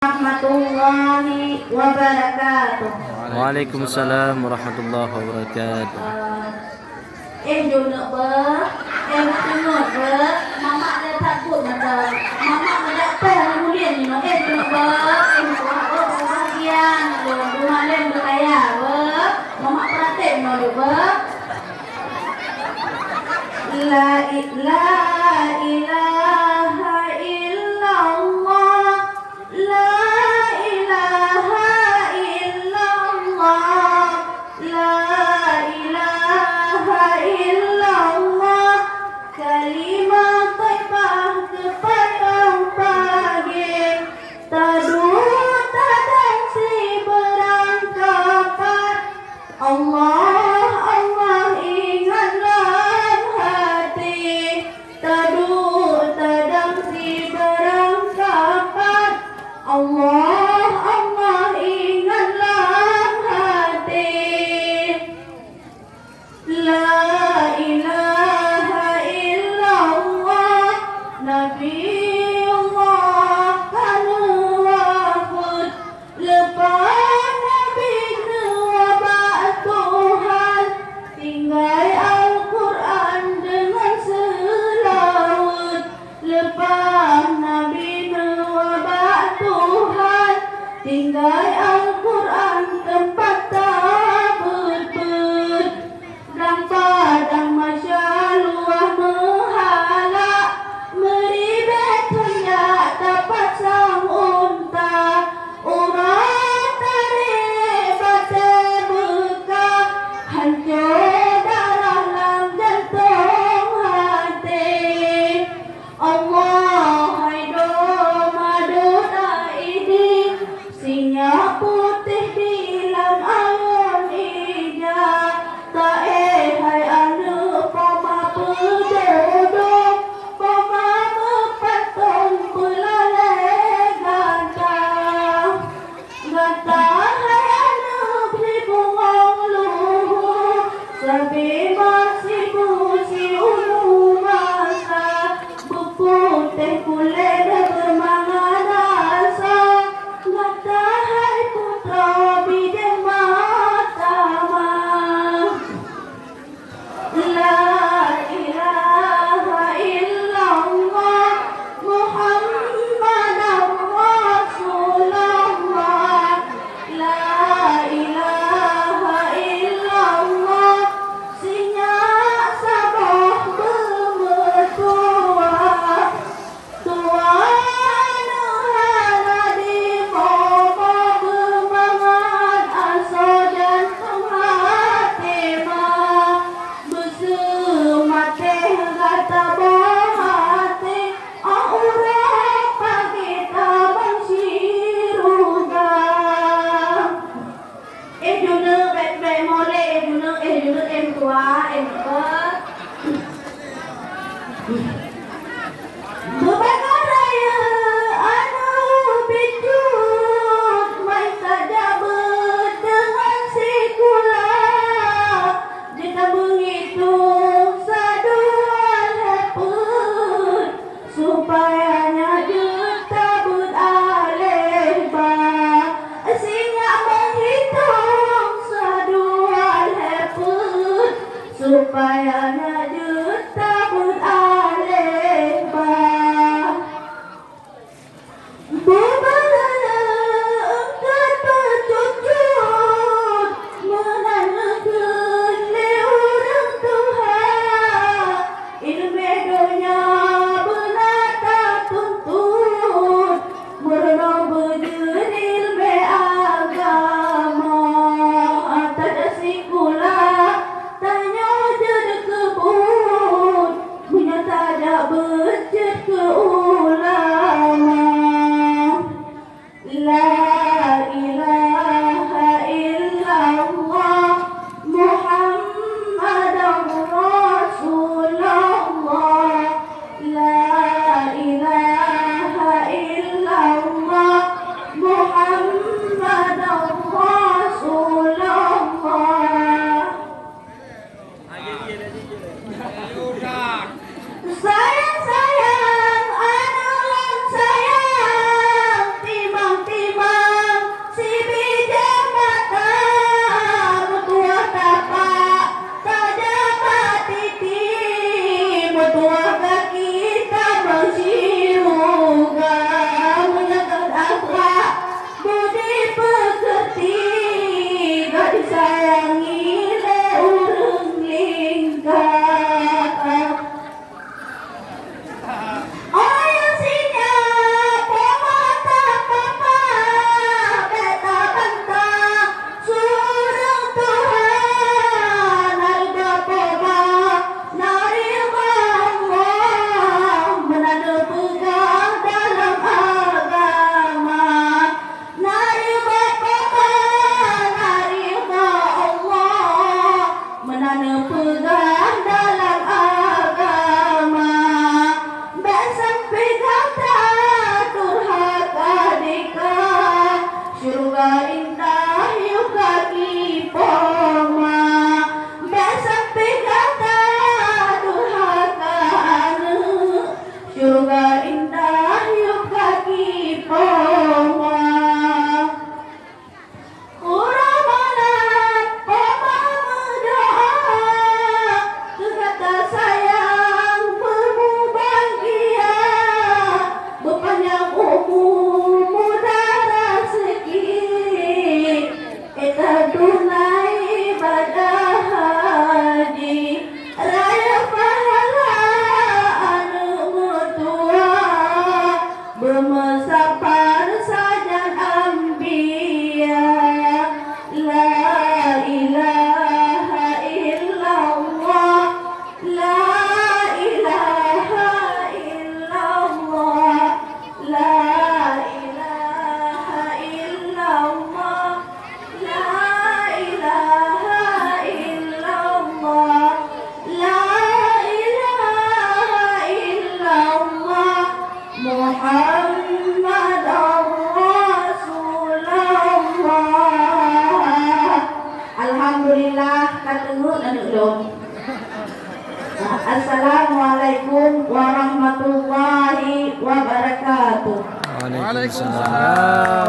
Warahmatullahi wabarakatuh. Waalaikumsalam warahmatullahi wabarakatuh. Em nak ber, em tengok ber, mama dia takut macam mama tidak tahu kemudian ni no, em nak ber, em buat bahagian, rumah lain berkaya ber, mama perhatian no ber. La ilaha illallah, la ilaha illallah, la ilaha illallah, kalimah thayyibah sepanjang pagi, taduh tadang si berangkapan, Allah Allah ingat dalam hati, taduh tadang si berangkapan, Allah Allah ingat dalam hati. La ilaha illallah, Nabiullah kana wafud, lepas Nabi kewabak Tuhan, tinggal Al-Quran dengan selawat. Lepas Nabi kewabak Tuhan, tinggal Al-Quran tempat tak berbet. Dang padang masyaallah mehala, meribet hendak dapat sang unta, orang tarik batai bekah, hancur darah dalam jantung hati. Allah hai do madu daidi, singa putih di dalam ayun hijau, tak hai anu poma pedodong, poma mepatung pelalai gantang, gantang hai anu beli bungong luhur, sabi masih busi ulu masa, beputih kulit bermangan asa, gantang hai putra bidang matama. La ilaha illallah, Muhammadar Rasulullah, la ilaha illallah, sinyak sabah bermetua, Tuhan hana di momo bermangan asa jantung hati mah, bersemate kata bahati, orang pagi tabang siruga. Juna baik-baik molek, juna em tua, em tua. Bebangan raya anu pinjut, main saja berdengan sikula, jika menghitung saduan heput, supayanya juta beralih bah, singa menghitung saduan heput, supayanya juta beralih bah. Berbala engkau bercucut, menandakan orang Tuhan, ilmu dunia benar tak tuntut, merana berjun ilmu agama, tak sikula tanya jadi kebun, punya tak berjud ke ulama. La ilaha illallah, Muhammadar Rasulullah, la ilaha illallah, Muhammadar Rasulullah. Sayang, sayang, anak sayang, timbang Assalamualaikum warahmatullahi wabarakatuh. Waalaikumsalam